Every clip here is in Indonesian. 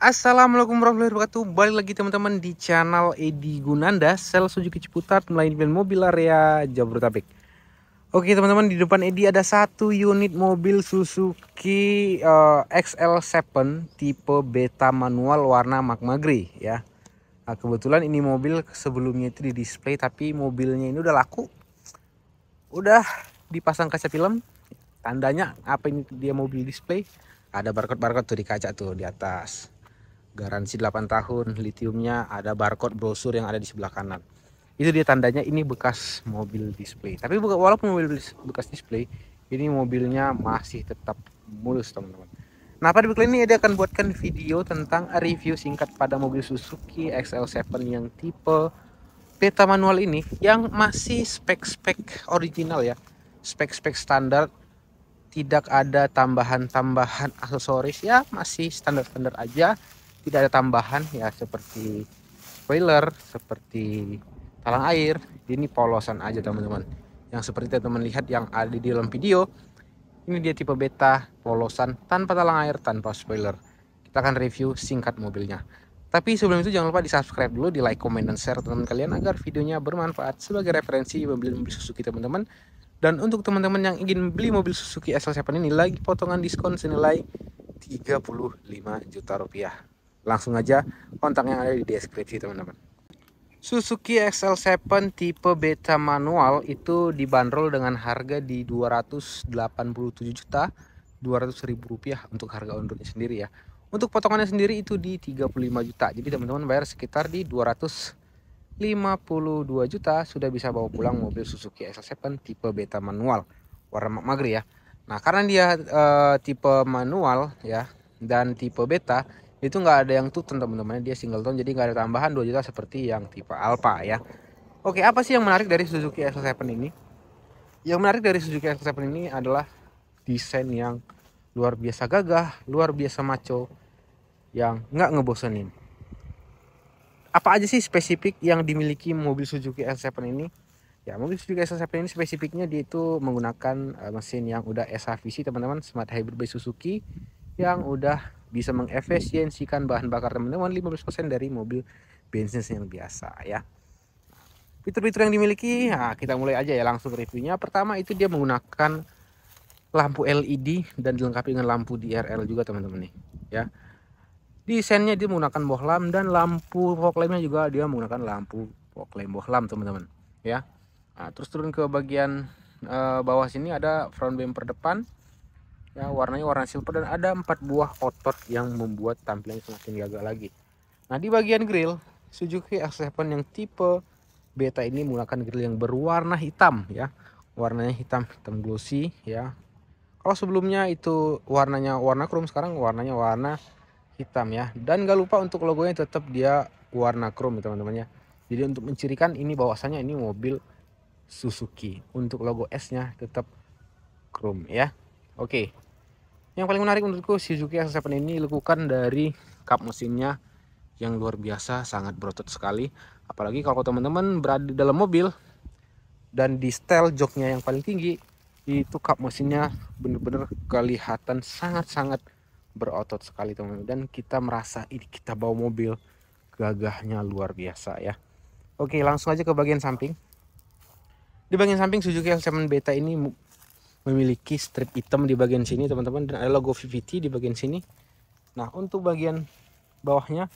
Assalamualaikum warahmatullahi wabarakatuh. Balik lagi teman-teman di channel Edi Gunanda, Sel Suzuki Ciputat, melayani mobil area Jabodetabek. Oke teman-teman, di depan Edi ada satu unit mobil Suzuki XL7 tipe beta manual warna magma grey ya. Nah, kebetulan ini mobil sebelumnya itu di display, tapi mobilnya ini udah laku, udah dipasang kaca film. Tandanya apa ini, dia mobil display, ada barcode tuh di kaca tuh di atas. Garansi 8 tahun, litiumnya, ada barcode brosur yang ada di sebelah kanan. Itu dia tandanya ini bekas mobil display. Tapi walaupun mobil bekas display, ini mobilnya masih tetap mulus teman-teman. Nah, pada video ini dia akan buatkan video tentang review singkat pada mobil Suzuki XL7 yang tipe beta manual ini, yang masih spek-spek original ya, spek-spek standar, tidak ada tambahan-tambahan aksesoris ya, masih standar-standar aja. Tidak ada tambahan ya, seperti spoiler, seperti talang air. Ini polosan aja teman-teman, yang seperti teman-teman lihat yang ada di dalam video. Ini dia tipe beta polosan, tanpa talang air, tanpa spoiler. Kita akan review singkat mobilnya. Tapi sebelum itu jangan lupa di subscribe dulu, di like, comment, dan share teman-teman kalian, agar videonya bermanfaat sebagai referensi membeli mobil Suzuki teman-teman. Dan untuk teman-teman yang ingin beli mobil Suzuki XL7 ini, lagi potongan diskon senilai 35 juta rupiah. Langsung aja kontak yang ada di deskripsi teman-teman. Suzuki XL7 tipe beta manual itu dibanderol dengan harga di 287 juta 200.000 rupiah untuk harga on roadnya sendiri ya. Untuk potongannya sendiri itu di 35 juta. Jadi teman-teman bayar sekitar di 252 juta sudah bisa bawa pulang mobil Suzuki XL7 tipe beta manual warna magma grey ya. Nah, karena dia tipe manual ya dan tipe beta, itu nggak ada yang tuton teman-teman, dia single tone, jadi nggak ada tambahan 2 juta seperti yang tipe Alfa ya. Oke, apa sih yang menarik dari Suzuki XL7 ini? Yang menarik dari Suzuki XL7 ini adalah desain yang luar biasa gagah, luar biasa maco, yang nggak ngebosenin. Apa aja sih spesifik yang dimiliki mobil Suzuki XL7 ini? Ya, mobil Suzuki XL7 ini spesifiknya dia itu menggunakan mesin yang udah SHVC teman-teman, Smart Hybrid by Suzuki, yang udah bisa mengefisiensikan bahan bakar teman-teman 15% dari mobil bensin yang biasa ya. Fitur-fitur yang dimiliki, nah kita mulai aja ya langsung reviewnya. Pertama itu dia menggunakan lampu LED dan dilengkapi dengan lampu DRL juga teman-teman nih ya. Desainnya dia menggunakan bohlam, dan lampu fog lampnya juga dia menggunakan lampu fog lamp bohlam teman-teman ya. Nah, terus turun ke bagian bawah sini ada front bumper depan ya, warnanya warna silver, dan ada 4 buah otot yang membuat tampilannya semakin gagah lagi. Nah, di bagian grill Suzuki XL7 yang tipe beta ini menggunakan grill yang berwarna hitam ya, warnanya hitam glossy ya. Kalau sebelumnya itu warnanya warna chrome, sekarang warnanya warna hitam ya. Dan gak lupa untuk logonya tetap dia warna chrome ya teman-teman ya. Jadi untuk mencirikan ini bahwasanya ini mobil Suzuki. Untuk logo S nya tetap chrome ya. Oke. Yang paling menarik menurutku Suzuki XL7 ini lekukan dari kap mesinnya yang luar biasa, sangat berotot sekali. Apalagi kalau teman-teman berada di dalam mobil dan di setel joknya yang paling tinggi, itu kap mesinnya bener-bener kelihatan sangat-sangat berotot sekali teman-teman. Dan kita merasa ini kita bawa mobil, gagahnya luar biasa ya. Oke, langsung aja ke bagian samping. Di bagian samping Suzuki XL7 beta ini memiliki strip hitam di bagian sini teman-teman, dan ada logo VVT di bagian sini. Nah, untuk bagian bawahnya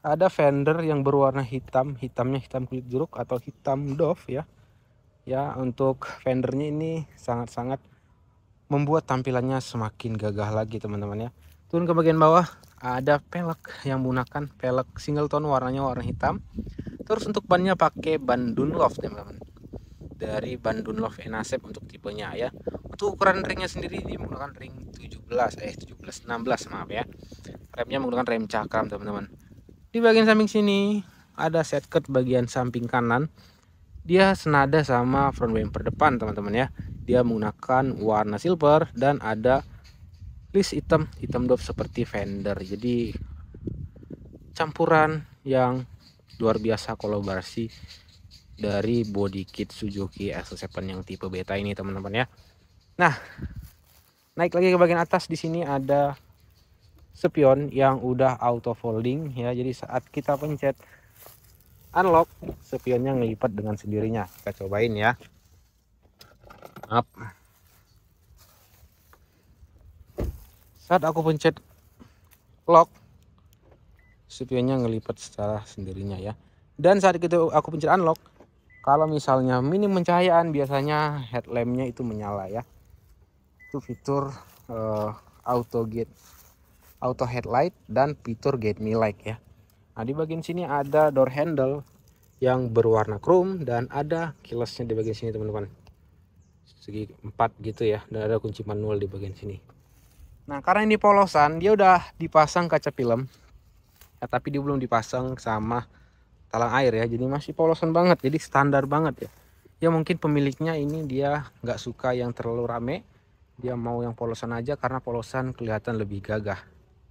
ada fender yang berwarna hitam, hitamnya hitam kulit jeruk atau hitam doff ya. Ya, untuk fendernya ini sangat-sangat membuat tampilannya semakin gagah lagi teman-teman ya. Turun ke bagian bawah ada pelek yang menggunakan pelek single tone, warnanya warna hitam. Terus untuk bannya pakai ban Dunlop teman-teman, dari ban Dunlop Enacep untuk tipenya ya. Untuk ukuran ringnya sendiri dia menggunakan ring 16 maaf ya. Remnya menggunakan rem cakram teman-teman. Di bagian samping sini ada set cut bagian samping kanan. Dia senada sama front bumper depan teman-teman ya. Dia menggunakan warna silver dan ada list hitam doff seperti fender. Jadi campuran yang luar biasa kolaborasi dari body kit Suzuki XL7 yang tipe beta ini teman-teman ya. Nah, naik lagi ke bagian atas, di sini ada spion yang udah auto folding ya. Jadi saat kita pencet unlock, spionnya ngelipat dengan sendirinya. Kita cobain ya. Up. Saat aku pencet lock, spionnya ngelipat secara sendirinya ya. Dan saat itu aku pencet unlock, kalau misalnya minim pencahayaan, biasanya headlampnya itu menyala ya. Itu fitur auto headlight dan fitur get me light ya. Nah, di bagian sini ada door handle yang berwarna chrome dan ada keylessnya di bagian sini teman-teman. Segi 4 gitu ya, dan ada kunci manual di bagian sini. Nah, karena ini polosan, dia udah dipasang kaca film ya, tapi dia belum dipasang sama talang air ya, jadi masih polosan banget, jadi standar banget ya. Ya mungkin pemiliknya ini dia nggak suka yang terlalu rame, dia mau yang polosan aja karena polosan kelihatan lebih gagah.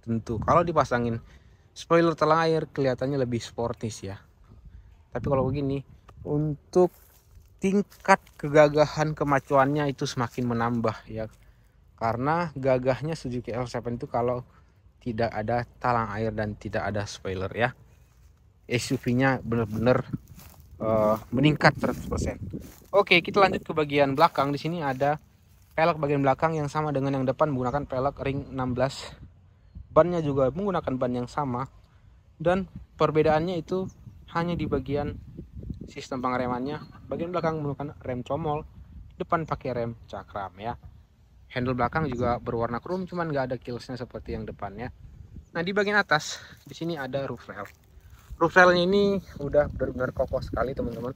Tentu kalau dipasangin spoiler talang air kelihatannya lebih sportis ya. Tapi kalau begini, untuk tingkat kegagahan kemacuannya itu semakin menambah ya, karena gagahnya Suzuki L7 itu kalau tidak ada talang air dan tidak ada spoiler ya. SUV-nya benar-benar meningkat 100%. Oke, kita lanjut ke bagian belakang. Di sini ada pelek bagian belakang yang sama dengan yang depan, menggunakan pelek ring 16. Bannya juga menggunakan ban yang sama, dan perbedaannya itu hanya di bagian sistem pengeremannya. Bagian belakang menggunakan rem tromol, depan pakai rem cakram ya. Handle belakang juga berwarna chrome, cuman nggak ada keylessnya seperti yang depannya. Nah, di bagian atas di sini ada roof rail. Roof railnya ini udah benar-benar kokoh sekali teman-teman,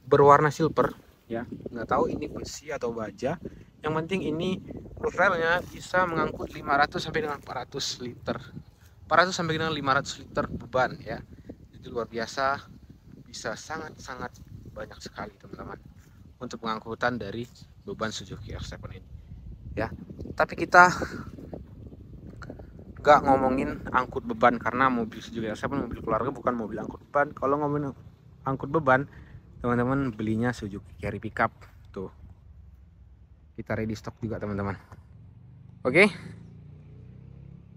berwarna silver ya. Nggak tahu ini besi atau baja, yang penting ini roof railnya bisa mengangkut 500 sampai dengan 400 liter, 400 sampai dengan 500 liter beban ya. Jadi luar biasa, bisa sangat-sangat banyak sekali teman-teman untuk pengangkutan dari beban Suzuki R7 ini ya. Tapi kita gak ngomongin angkut beban, karena mobil Suzuki R7 mobil keluarga, bukan mobil angkut beban. Kalau ngomongin angkut beban, teman-teman belinya Suzuki Carry Pickup tuh. Kita ready stock juga teman-teman. Oke,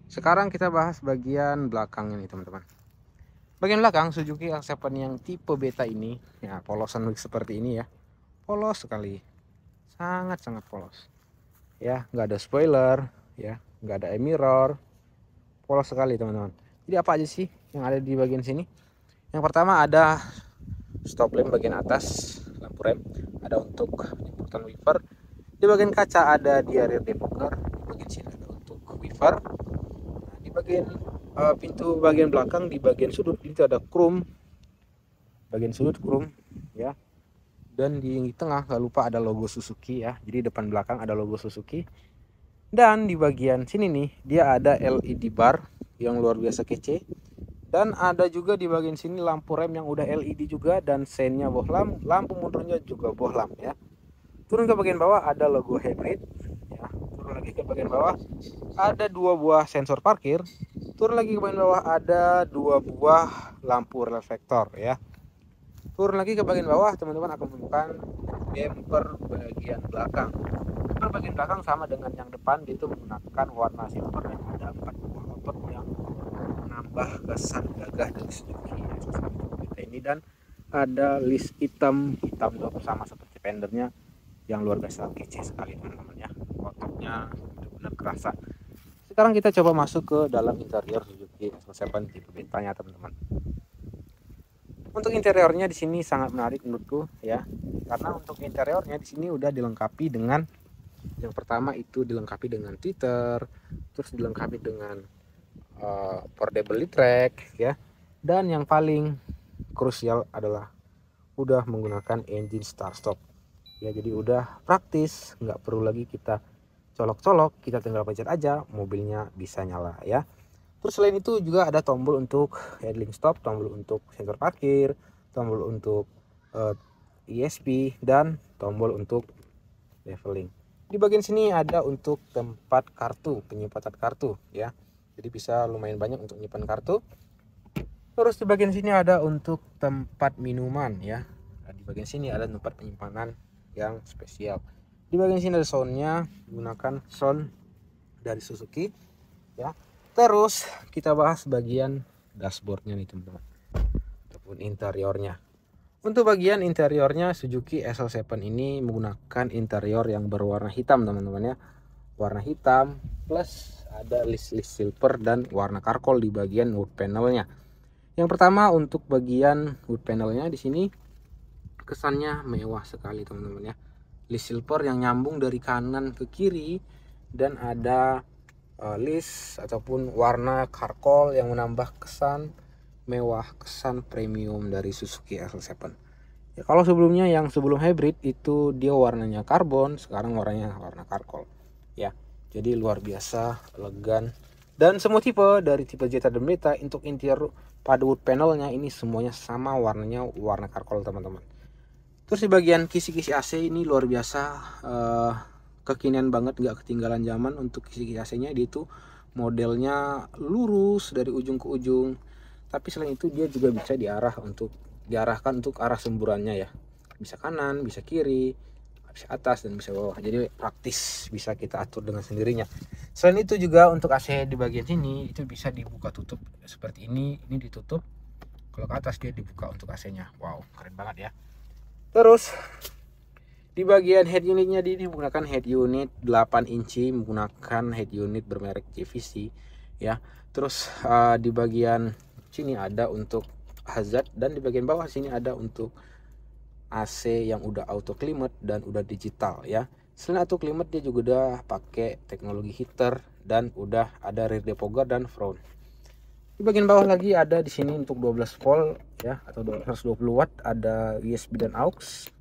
sekarang kita bahas bagian belakang ini teman-teman. Bagian belakang Suzuki R7 yang tipe beta ini ya, polosan seperti ini ya, polos sekali, sangat-sangat polos ya. Nggak ada spoiler ya, nggak ada mirror, polos sekali teman-teman. Jadi apa aja sih yang ada di bagian sini? Yang pertama ada stop lamp bagian atas, lampu rem, ada untuk jemputan wiper. Di bagian kaca ada dia rear defogger, di bagian sini ada untuk wiper. Nah, di bagian pintu bagian belakang, di bagian sudut itu ada chrome, bagian sudut chrome ya. Dan di tengah nggak lupa ada logo Suzuki ya, jadi depan belakang ada logo Suzuki. Dan di bagian sini nih dia ada LED bar yang luar biasa kece, dan ada juga di bagian sini lampu rem yang udah LED juga, dan seinnya bohlam, lampu mundurnya juga bohlam ya. Turun ke bagian bawah ada logo hybrid ya. Turun lagi ke bagian bawah ada 2 buah sensor parkir. Turun lagi ke bagian bawah ada 2 buah lampu reflektor ya. Turun lagi ke bagian bawah, teman-teman akan menemukan bumper bagian belakang. Bumper bagian belakang sama dengan yang depan, itu menggunakan warna silver dan ada 4 buah bumper yang menambah kesan gagah dari Suzuki ini. Dan ada list hitam dop sama seperti fendernya, yang luar biasa kece sekali teman-teman ya. Ototnya benar-benar kerasa. Sekarang kita coba masuk ke dalam interior Suzuki S7 tipe betanya teman-teman. Untuk interiornya di sini sangat menarik menurutku ya, karena untuk interiornya di sini udah dilengkapi dengan, yang pertama itu dilengkapi dengan tweeter, terus dilengkapi dengan portable lead rack ya, dan yang paling krusial adalah udah menggunakan engine start stop ya. Jadi udah praktis, nggak perlu lagi kita colok-colok, kita tinggal pencet aja mobilnya bisa nyala ya. Terus selain itu juga ada tombol untuk idling stop, tombol untuk sensor parkir, tombol untuk ESP, dan tombol untuk leveling. Di bagian sini ada untuk tempat kartu, penyimpanan kartu ya. Jadi bisa lumayan banyak untuk menyimpan kartu. Terus di bagian sini ada untuk tempat minuman ya. Nah, di bagian sini ada tempat penyimpanan yang spesial. Di bagian sini ada soundnya, menggunakan sound dari Suzuki ya. Terus kita bahas bagian dashboardnya nih teman-teman, ataupun interiornya. Untuk bagian interiornya, Suzuki SL7 ini menggunakan interior yang berwarna hitam teman-teman ya. Warna hitam plus ada list-list silver dan warna karkol di bagian wood panelnya. Yang pertama untuk bagian wood panelnya di sini kesannya mewah sekali teman-teman ya. List silver yang nyambung dari kanan ke kiri dan ada list ataupun warna karkol yang menambah kesan mewah, kesan premium dari Suzuki SL7. Ya, kalau sebelumnya yang sebelum hybrid itu dia warnanya karbon, sekarang warnanya warna karkol. Ya, jadi luar biasa elegan. Dan semua tipe dari tipe Jetta dan Beta untuk interior pada wood panelnya ini semuanya sama warnanya warna karkol teman-teman. Terus di bagian kisi-kisi AC ini luar biasa, kekinian banget, nggak ketinggalan zaman. Untuk kisi-kisi AC-nya dia itu modelnya lurus dari ujung ke ujung. Tapi selain itu dia juga bisa diarahkan untuk arah semburannya ya. Bisa kanan, bisa kiri, bisa atas dan bisa bawah. Jadi praktis, bisa kita atur dengan sendirinya. Selain itu juga untuk AC di bagian sini itu bisa dibuka tutup seperti ini ditutup. Kalau ke atas dia dibuka untuk AC-nya. Wow, keren banget ya. Terus di bagian head unitnya dia menggunakan head unit 8 inci, menggunakan head unit bermerek JVC ya. Terus di bagian sini ada untuk hazard dan di bagian bawah sini ada untuk AC yang udah auto climate dan udah digital ya. Selain auto climate dia juga udah pakai teknologi heater dan udah ada rear defogger dan front. Di bagian bawah lagi ada di sini untuk 12 volt ya atau 220 watt, ada USB dan aux.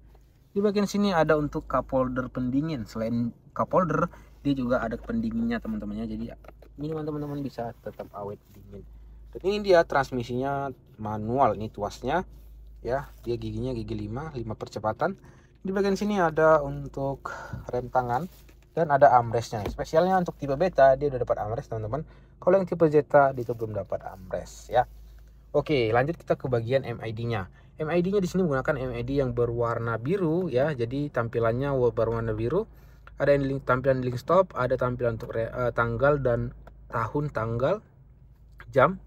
Di bagian sini ada untuk cup holder pendingin. Selain cup holder, dia juga ada pendinginnya teman-temannya. Jadi minuman teman-teman bisa tetap awet dingin. Dan ini dia transmisinya manual, ini tuasnya ya. Dia giginya gigi 5 percepatan. Di bagian sini ada untuk rem tangan dan ada armrestnya. Spesialnya untuk tipe beta dia udah dapat armrest teman-teman. Kalau yang tipe Zeta dia belum dapat armrest ya. Oke, lanjut kita ke bagian MID-nya. MID-nya di sini menggunakan MID yang berwarna biru ya. Jadi tampilannya berwarna biru. Ada tampilan link stop, ada tampilan untuk tanggal dan tahun, tanggal, jam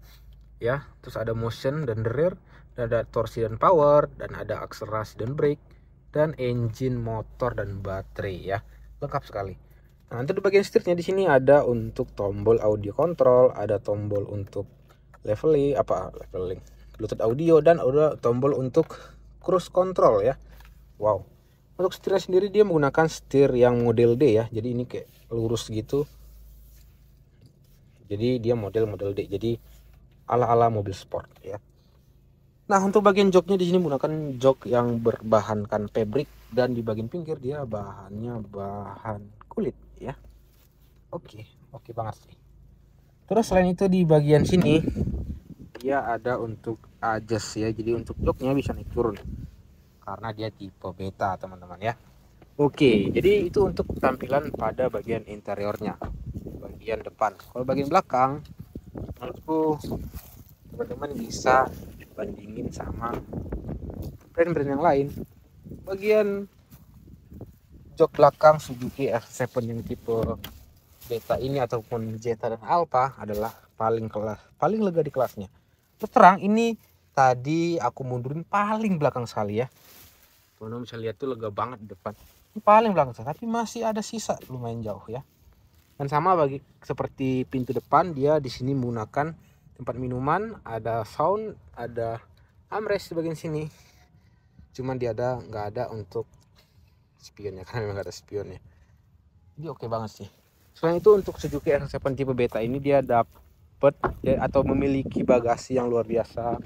ya. Terus ada motion dan rear, dan ada torsi dan power, dan ada akselerasi dan brake, dan engine, motor dan baterai ya. Lengkap sekali. Nah, untuk di bagian setirnya di sini ada untuk tombol audio control, ada tombol untuk leveling, Bluetooth audio, dan ada tombol untuk cruise control ya. Wow. Untuk setirnya sendiri dia menggunakan setir yang model D ya. Jadi ini kayak lurus gitu. Jadi dia model D. Jadi ala-ala mobil sport ya. Nah, untuk bagian joknya di sini menggunakan jok yang berbahankan fabric dan di bagian pinggir dia bahannya bahan kulit ya. Oke banget sih. Terus selain itu di bagian sini dia ada untuk adjust ya. Jadi untuk joknya bisa naik turun karena dia tipe beta teman-teman ya. Oke, jadi itu untuk tampilan pada bagian interiornya, bagian depan. Kalau bagian belakang menurutku teman-teman bisa bandingin sama brand-brand yang lain. Bagian jok belakang Suzuki R7 yang tipe beta ini ataupun Jetta dan Alfa adalah paling lega di kelasnya. Terus terang ini tadi aku mundurin paling belakang sekali ya. Teman-teman bisa lihat tuh lega banget di depan. Ini paling belakang sekali, tapi masih ada sisa lumayan jauh ya. Dan sama seperti pintu depan, dia di sini menggunakan tempat minuman, ada sound, ada armrest di bagian sini. Cuman dia nggak ada untuk spionnya karena memang nggak ada spionnya. Jadi oke banget sih. Selain itu untuk Suzuki R7 tipe beta ini dia dapat ya, atau memiliki bagasi yang luar biasa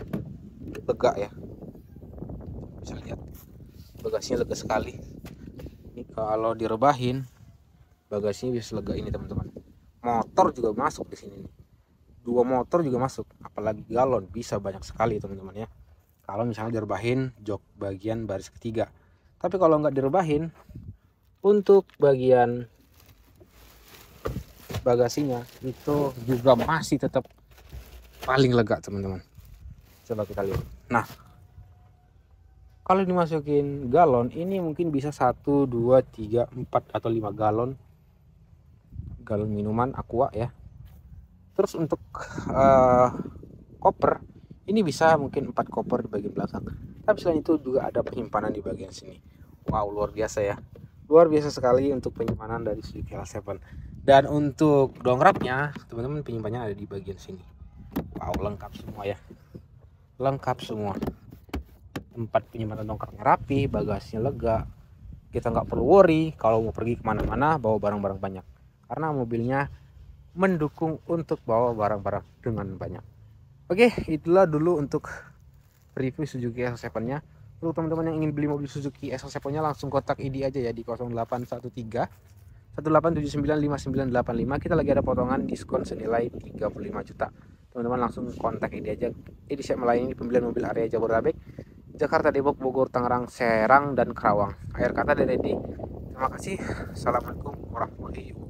lega ya. Bisa lihat bagasinya lega sekali. Ini kalau direbahin bagasinya bisa lega ini teman-teman. Motor juga masuk di sini nih. 2 motor juga masuk, apalagi galon bisa banyak sekali teman-teman ya. Kalau misalnya direbahin jok bagian baris ketiga. Tapi kalau nggak direbahin, untuk bagian bagasinya itu juga masih tetap paling lega teman-teman. Coba kita lihat. Nah, kalau dimasukin galon ini mungkin bisa 1, 2, 3, 4 atau 5 galon minuman aqua ya. Terus untuk koper ini bisa mungkin 4 koper di bagian belakang, tapi selain itu juga ada penyimpanan di bagian sini. Wow, luar biasa ya, luar biasa sekali untuk penyimpanan dari Suzuki L7. Dan untuk dongkraknya teman-teman, penyimpanannya ada di bagian sini. Wow, lengkap semua ya, lengkap semua. Tempat penyimpanan dongkraknya rapi, bagasinya lega, kita nggak perlu worry kalau mau pergi kemana-mana bawa barang-barang banyak, karena mobilnya mendukung untuk bawa barang-barang dengan banyak. Oke, itulah dulu untuk review Suzuki S7 nya. Untuk teman-teman yang ingin beli mobil Suzuki S7 nya langsung kontak ID aja ya di 0813 18795985. Kita lagi ada potongan diskon senilai 35 juta. Teman-teman langsung kontak ID aja. ID siap melayani pembelian mobil area Jabodetabek, Jakarta, Depok, Bogor, Tangerang, Serang, dan Karawang. Akhir kata dari ID. Terima kasih. Assalamualaikum warahmatullahi wabarakatuh.